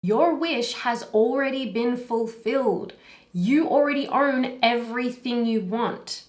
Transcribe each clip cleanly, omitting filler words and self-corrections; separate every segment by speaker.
Speaker 1: Your wish has already been fulfilled. You already own everything you want.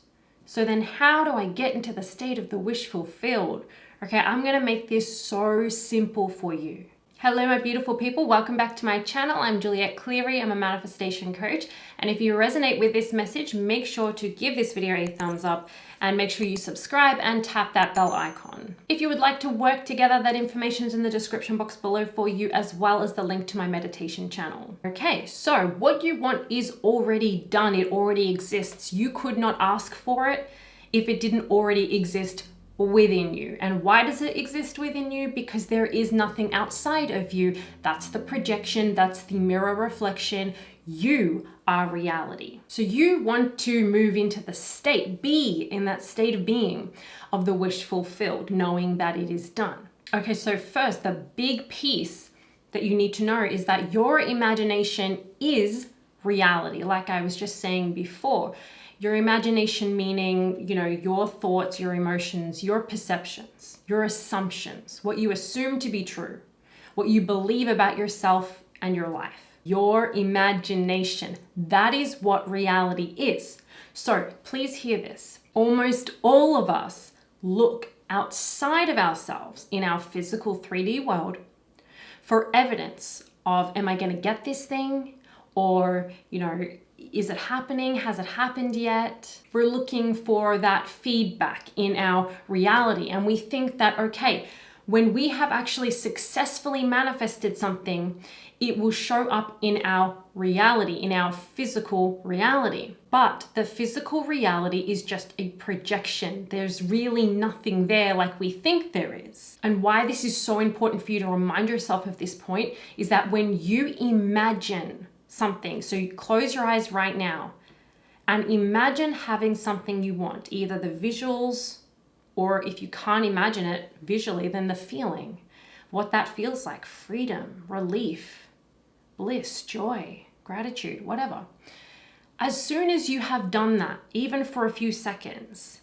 Speaker 1: So then how do I get into the state of the wish fulfilled? Okay, I'm gonna make this so simple for you. Hello, my beautiful people. Welcome back to my channel. I'm Juliet Cleary. I'm a manifestation coach. And if you resonate with this message, make sure to give this video a thumbs up and make sure you subscribe and tap that bell icon. If you would like to work together, that information is in the description box below for you, as well as the link to my meditation channel. Okay, so what you want is already done. It already exists. You could not ask for it if it didn't already exist within you. And why does it exist within you? Because there is nothing outside of you. That's the projection, that's the mirror reflection. You are reality. So you want to move into the state, be in that state of being of the wish fulfilled, knowing that it is done. Okay, so first, the big piece that you need to know is that your imagination is reality. Like I was just saying before, your imagination meaning, your thoughts, your emotions, your perceptions, your assumptions, what you assume to be true, what you believe about yourself and your life. Your imagination, that is what reality is. So please hear this. Almost all of us look outside of ourselves in our physical 3D world for evidence of, am I going to get this thing? Or, is it happening? Has it happened yet? We're looking for that feedback in our reality. And we think that, okay, when we have actually successfully manifested something, it will show up in our reality, in our physical reality. But the physical reality is just a projection. There's really nothing there like we think there is. And why this is so important for you to remind yourself of this point is that when you imagine something, so you close your eyes right now and imagine having something you want, either the visuals, or if you can't imagine it visually, then the feeling, what that feels like: freedom, relief, bliss, joy, gratitude, whatever. As soon as you have done that, even for a few seconds,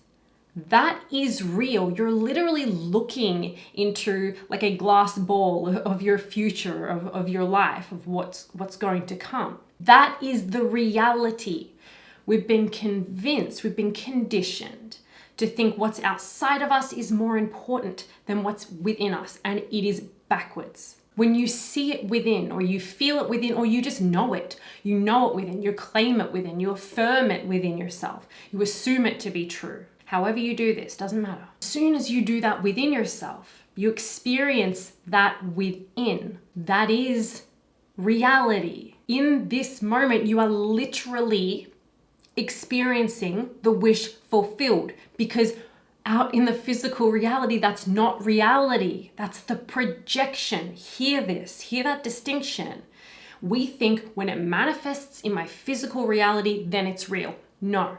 Speaker 1: that is real. You're literally looking into like a glass ball of your future, of your life, of what's going to come. That is the reality. We've been convinced, we've been conditioned to think what's outside of us is more important than what's within us, and it is backwards. When you see it within, or you feel it within, or you just know it within, you claim it within, you affirm it within yourself, you assume it to be true. However you do this, doesn't matter. As soon as you do that within yourself, you experience that within. That is reality. In this moment, you are literally experiencing the wish fulfilled, because out in the physical reality, that's not reality. That's the projection. Hear this, hear that distinction. We think when it manifests in my physical reality, then it's real. No.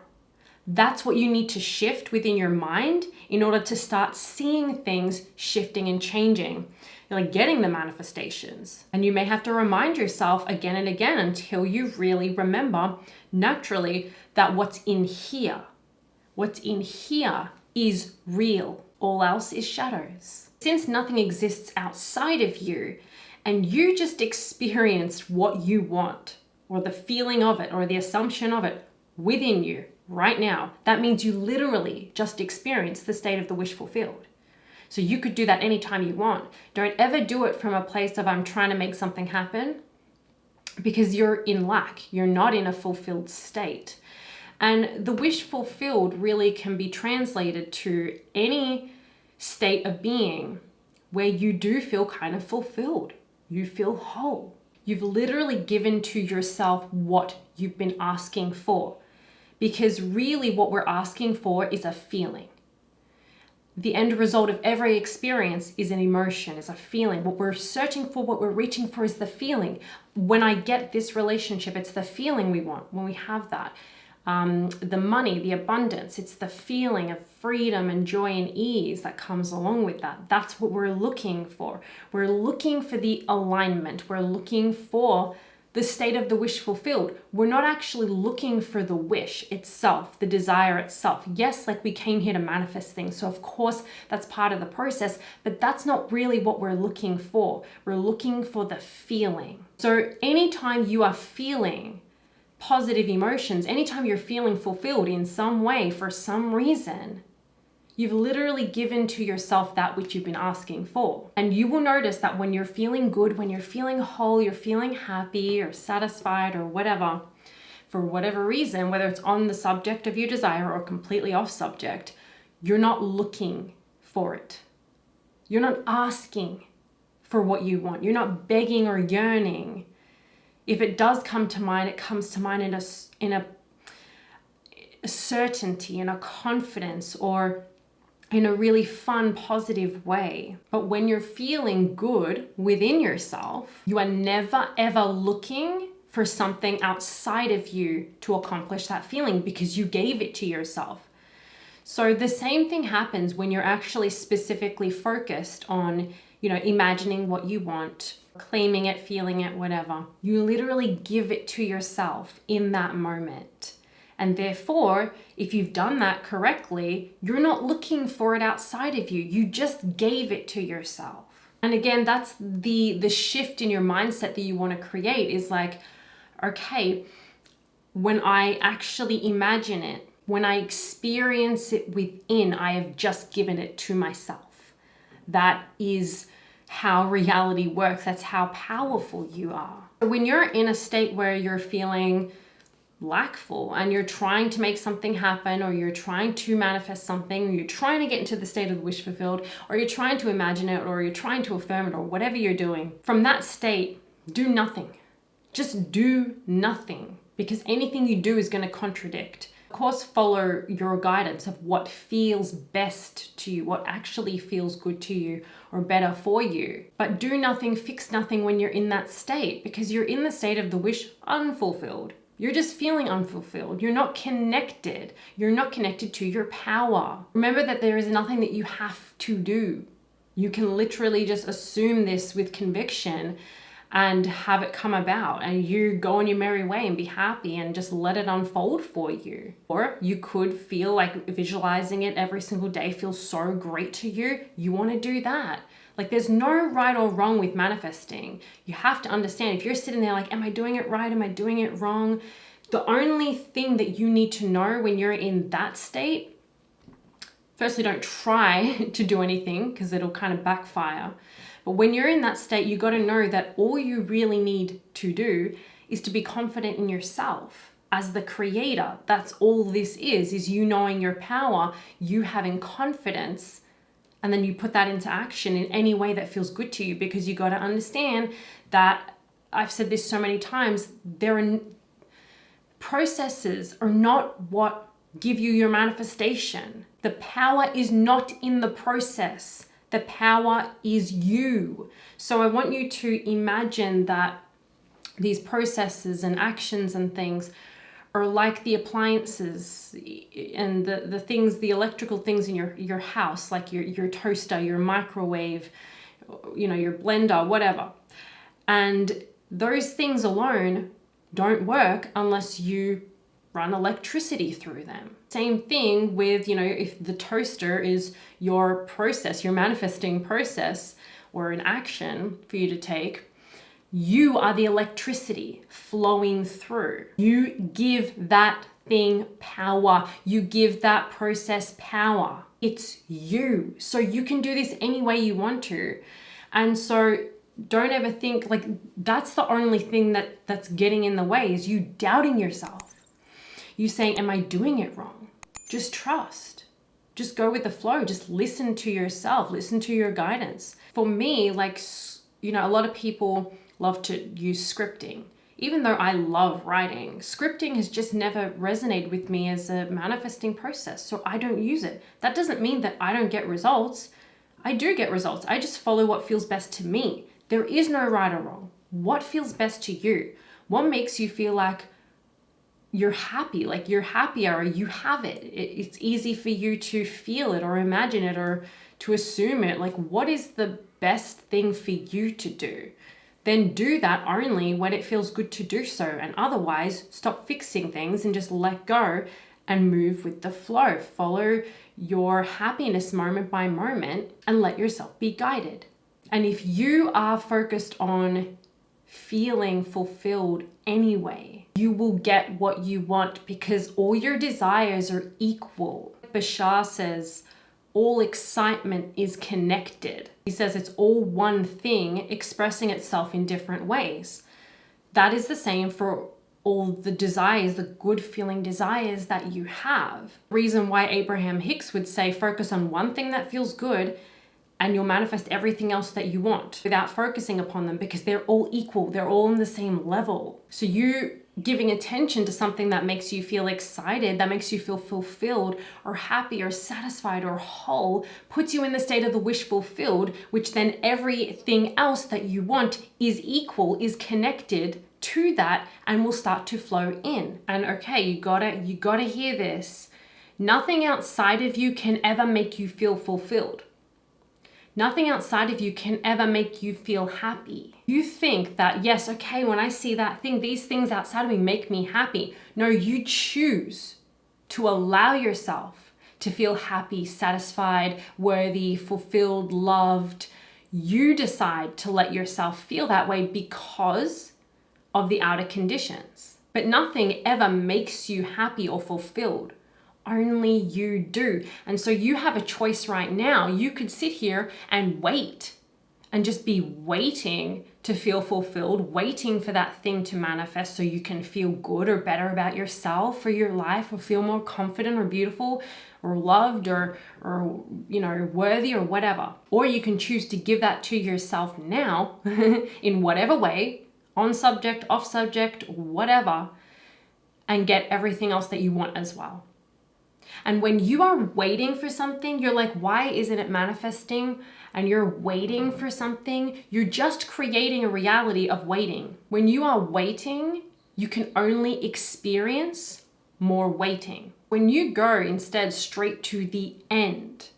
Speaker 1: That's what you need to shift within your mind in order to start seeing things shifting and changing, like getting the manifestations. And you may have to remind yourself again and again until you really remember naturally that what's in here is real. All else is shadows. Since nothing exists outside of you and you just experienced what you want, or the feeling of it, or the assumption of it within you, right now, that means you literally just experienced the state of the wish fulfilled. So you could do that anytime you want. Don't ever do it from a place of I'm trying to make something happen, because you're in lack. You're not in a fulfilled state. And the wish fulfilled really can be translated to any state of being where you do feel kind of fulfilled. You feel whole. You've literally given to yourself what you've been asking for. Because really what we're asking for is a feeling. The end result of every experience is an emotion, is a feeling. What we're searching for, what we're reaching for is the feeling. When I get this relationship, it's the feeling we want when we have that. The money, the abundance, it's the feeling of freedom and joy and ease that comes along with that. That's what we're looking for. We're looking for the alignment. We're looking for the state of the wish fulfilled. We're not actually looking for the wish itself, the desire itself. Yes, like we came here to manifest things, so of course that's part of the process, but that's not really what we're looking for. We're looking for the feeling. So anytime you are feeling positive emotions, anytime you're feeling fulfilled in some way for some reason, you've literally given to yourself that which you've been asking for. And you will notice that when you're feeling good, when you're feeling whole, you're feeling happy or satisfied or whatever, for whatever reason, whether it's on the subject of your desire or completely off subject, you're not looking for it. You're not asking for what you want. You're not begging or yearning. If it does come to mind, it comes to mind in a certainty, in a confidence, or in a really fun, positive way. But when you're feeling good within yourself, you are never ever looking for something outside of you to accomplish that feeling because you gave it to yourself. So the same thing happens when you're actually specifically focused on, imagining what you want, claiming it, feeling it, whatever. You literally give it to yourself in that moment. And therefore, if you've done that correctly, you're not looking for it outside of you. You just gave it to yourself. And again, that's the shift in your mindset that you want to create is like, okay, when I actually imagine it, when I experience it within, I have just given it to myself. That is how reality works. That's how powerful you are. When you're in a state where you're feeling lackful and you're trying to make something happen, or you're trying to manifest something, or you're trying to get into the state of the wish fulfilled, or you're trying to imagine it, or you're trying to affirm it, or whatever you're doing, from that state, do nothing. Just do nothing, because anything you do is going to contradict. Of course, follow your guidance of what feels best to you, what actually feels good to you or better for you. But do nothing, fix nothing when you're in that state, because you're in the state of the wish unfulfilled. You're just feeling unfulfilled. You're not connected. You're not connected to your power. Remember that there is nothing that you have to do. You can literally just assume this with conviction and have it come about, and you go on your merry way and be happy and just let it unfold for you. Or you could feel like visualizing it every single day feels so great to you. You want to do that. Like, there's no right or wrong with manifesting. You have to understand, if you're sitting there like, am I doing it right? Am I doing it wrong? The only thing that you need to know when you're in that state, firstly, don't try to do anything because it'll kind of backfire. But when you're in that state, you got to know that all you really need to do is to be confident in yourself as the creator. That's all this is you knowing your power, you having confidence. And then you put that into action in any way that feels good to you, because you got to understand that, I've said this so many times, processes are not what give you your manifestation. The power is not in the process. The power is you. So I want you to imagine that these processes and actions and things are like the appliances and the things, the electrical things in your house, like your toaster, your microwave, your blender, whatever. And those things alone don't work unless you run electricity through them. Same thing with, if the toaster is your process, your manifesting process or an action for you to take, you are the electricity flowing through. You give that thing power. You give that process power. It's you. So you can do this any way you want to. And so don't ever think like that's the only thing that's getting in the way, is you doubting yourself. You saying, am I doing it wrong? Just trust. Just go with the flow. Just listen to yourself. Listen to your guidance. For me, like, a lot of people love to use scripting. Even though I love writing, scripting has just never resonated with me as a manifesting process, so I don't use it. That doesn't mean that I don't get results. I do get results. I just follow what feels best to me. There is no right or wrong. What feels best to you? What makes you feel like you're happy, like you're happier, or you have it? It's easy for you to feel it or imagine it or to assume it. Like, what is the best thing for you to do? then do that only when it feels good to do so. And otherwise, stop fixing things and just let go and move with the flow. Follow your happiness moment by moment and let yourself be guided. And if you are focused on feeling fulfilled anyway, you will get what you want because all your desires are equal. Bashar says, all excitement is connected. He says it's all one thing expressing itself in different ways. That is the same for all the desires, the good feeling desires that you have. Reason why Abraham Hicks would say focus on one thing that feels good and you'll manifest everything else that you want without focusing upon them, because they're all equal. They're all on the same level. So you giving attention to something that makes you feel excited, that makes you feel fulfilled or happy or satisfied or whole, puts you in the state of the wish fulfilled, which then everything else that you want is equal, is connected to that, and will start to flow in. And okay, you gotta hear this. Nothing outside of you can ever make you feel fulfilled. Nothing outside of you can ever make you feel happy. You think that, yes, okay, when I see that thing, these things outside of me make me happy. No, you choose to allow yourself to feel happy, satisfied, worthy, fulfilled, loved. You decide to let yourself feel that way because of the outer conditions. But nothing ever makes you happy or fulfilled. Only you do. And so you have a choice right now. You could sit here and wait and just be waiting to feel fulfilled, waiting for that thing to manifest so you can feel good or better about yourself or your life, or feel more confident or beautiful or loved or worthy or whatever. Or you can choose to give that to yourself now in whatever way, on subject, off subject, whatever, and get everything else that you want as well. And when you are waiting for something, you're like, why isn't it manifesting? And you're waiting for something, you're just creating a reality of waiting. When you are waiting, you can only experience more waiting. When you go instead straight to the end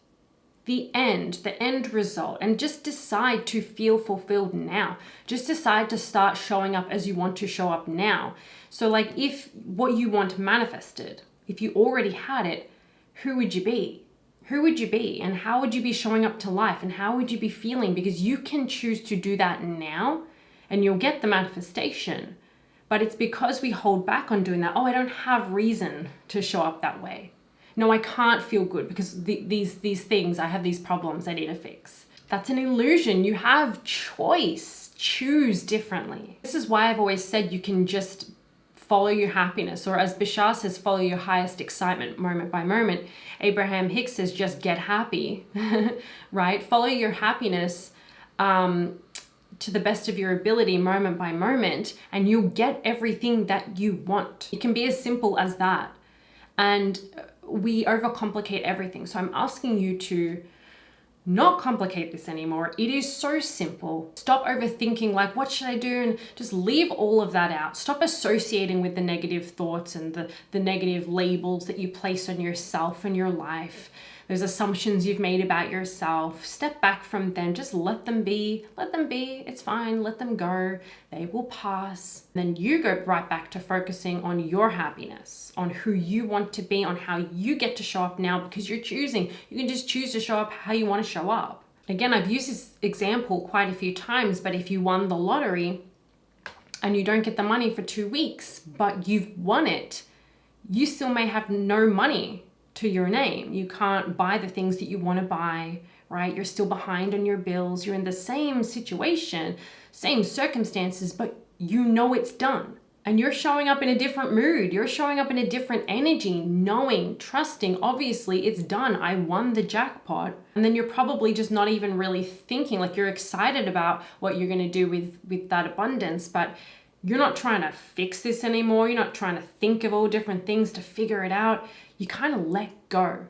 Speaker 1: result, and just decide to feel fulfilled now. Just decide to start showing up as you want to show up now. So like if what you want manifested, if you already had it, who would you be? Who would you be? And how would you be showing up to life? And how would you be feeling? Because you can choose to do that now and you'll get the manifestation. But it's because we hold back on doing that. Oh, I don't have reason to show up that way. No, I can't feel good because these things, I have these problems I need to fix. That's an illusion. You have choice. Choose differently. This is why I've always said you can just follow your happiness, or as Bashar says, follow your highest excitement moment by moment. Abraham Hicks says, just get happy, right? Follow your happiness to the best of your ability, moment by moment, and you'll get everything that you want. It can be as simple as that. And we overcomplicate everything. So I'm asking you to not complicate this anymore. It is so simple. Stop overthinking, like, what should I do? And just leave all of that out. Stop associating with the negative thoughts and the negative labels that you place on yourself and your life. Those assumptions you've made about yourself. Step back from them. Just let them be. Let them be. It's fine. Let them go. They will pass. Then you go right back to focusing on your happiness, on who you want to be, on how you get to show up now, because you're choosing. You can just choose to show up how you want to show up. Again, I've used this example quite a few times, but if you won the lottery and you don't get the money for 2 weeks, but you've won it, you still may have no money to your name. You can't buy the things that you want to buy, right? You're still behind on your bills. You're in the same situation, same circumstances, but you know it's done. And you're showing up in a different mood. You're showing up in a different energy, knowing, trusting, obviously it's done. I won the jackpot. And then you're probably just not even really thinking, like you're excited about what you're going to do with that abundance, but you're not trying to fix this anymore. You're not trying to think of all different things to figure it out. You kind of let go.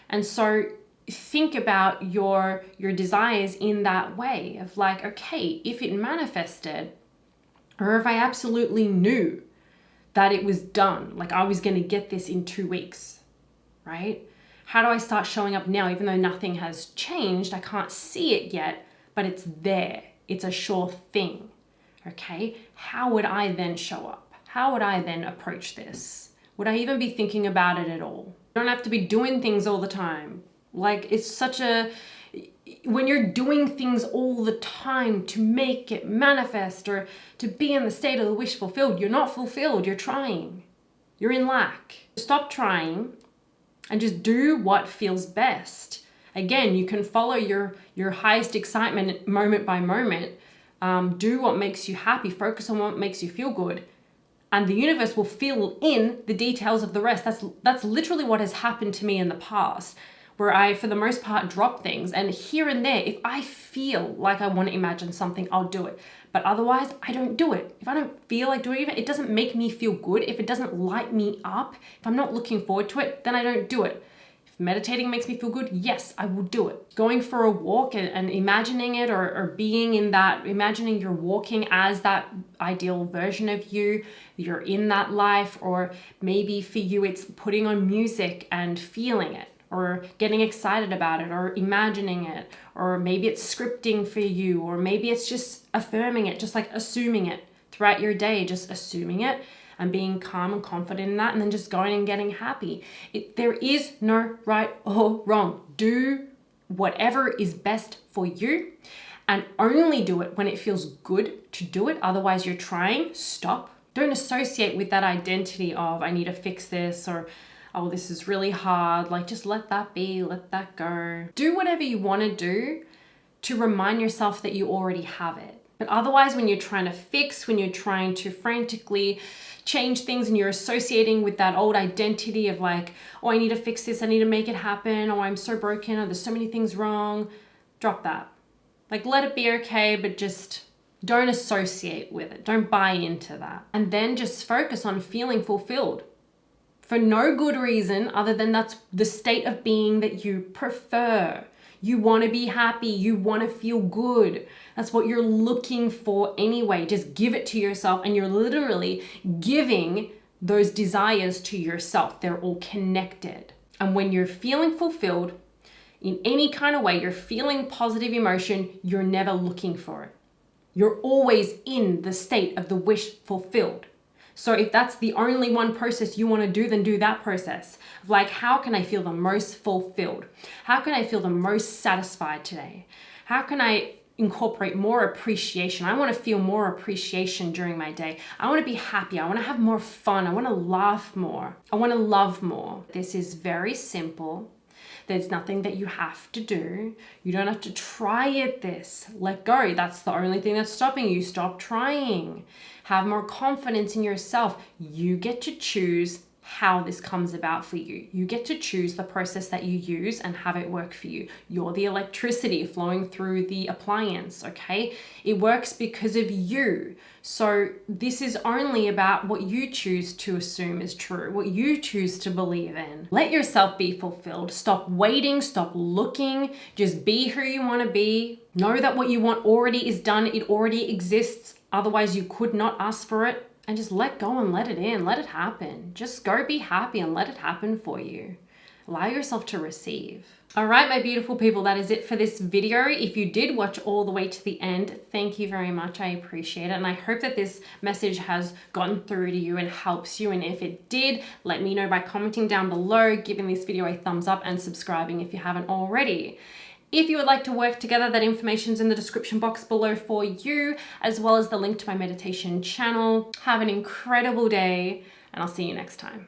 Speaker 1: And so think about your desires in that way of like, okay, if it manifested, or if I absolutely knew that it was done, like I was going to get this in 2 weeks, right? How do I start showing up now, even though nothing has changed? I can't see it yet, but it's there. It's a sure thing. Okay, how would I then show up? How would I then approach this? Would I even be thinking about it at all? You don't have to be doing things all the time. Like, it's such a, when you're doing things all the time to make it manifest or to be in the state of the wish fulfilled, you're not fulfilled, you're trying. You're in lack. Stop trying and just do what feels best. Again, you can follow your highest excitement moment by moment. Do what makes you happy. Focus on what makes you feel good. And the universe will fill in the details of the rest. That's literally what has happened to me in the past, where I, for the most part, drop things. And here and there, if I feel like I want to imagine something, I'll do it. But otherwise, I don't do it. If I don't feel like doing it, it doesn't make me feel good. If it doesn't light me up, if I'm not looking forward to it, then I don't do it. If meditating makes me feel good, yes, I will do it. Going for a walk and imagining it or being in that, imagining you're walking as that ideal version of you, you're in that life, or maybe for you, it's putting on music and feeling it, or getting excited about it, or imagining it, or maybe it's scripting for you, or maybe it's just affirming it, just like assuming it throughout your day, just assuming it and being calm and confident in that, and then just going and getting happy. There is no right or wrong. Do whatever is best for you, and only do it when it feels good to do it. Otherwise, you're trying, stop. Don't associate with that identity of, I need to fix this, or oh, this is really hard. Like, just let that be, let that go. Do whatever you want to do to remind yourself that you already have it. But otherwise, when you're trying to fix, when you're trying to frantically change things and you're associating with that old identity of like, oh, I need to fix this, I need to make it happen, oh, I'm so broken, oh, there's so many things wrong, drop that. Like, let it be okay, but just don't associate with it. Don't buy into that. And then just focus on feeling fulfilled. For no good reason other than that's the state of being that you prefer. You want to be happy. You want to feel good. That's what you're looking for anyway. Just give it to yourself, and you're literally giving those desires to yourself. They're all connected. And when you're feeling fulfilled in any kind of way, you're feeling positive emotion, you're never looking for it. You're always in the state of the wish fulfilled. So if that's the only one process you want to do, then do that process. Like, how can I feel the most fulfilled? How can I feel the most satisfied today? How can I incorporate more appreciation? I want to feel more appreciation during my day. I want to be happy. I want to have more fun. I want to laugh more. I want to love more. This is very simple. There's nothing that you have to do. You don't have to try at this. Let go. That's the only thing that's stopping you. Stop trying. Have more confidence in yourself. You get to choose how this comes about for you. You get to choose the process that you use and have it work for you. You're the electricity flowing through the appliance, okay? It works because of you. So this is only about what you choose to assume is true, what you choose to believe in. Let yourself be fulfilled. Stop waiting, stop looking. Just be who you want to be. Know that what you want already is done. It already exists. Otherwise, you could not ask for it. And just let go and let it in. Let it happen. Just go be happy and let it happen for you. Allow yourself to receive. All right, my beautiful people, that is it for this video. If you did watch all the way to the end, thank you very much. I appreciate it. And I hope that this message has gotten through to you and helps you. And if it did, let me know by commenting down below, giving this video a thumbs up, and subscribing if you haven't already. If you would like to work together, that information's in the description box below for you, as well as the link to my meditation channel. Have an incredible day, and I'll see you next time.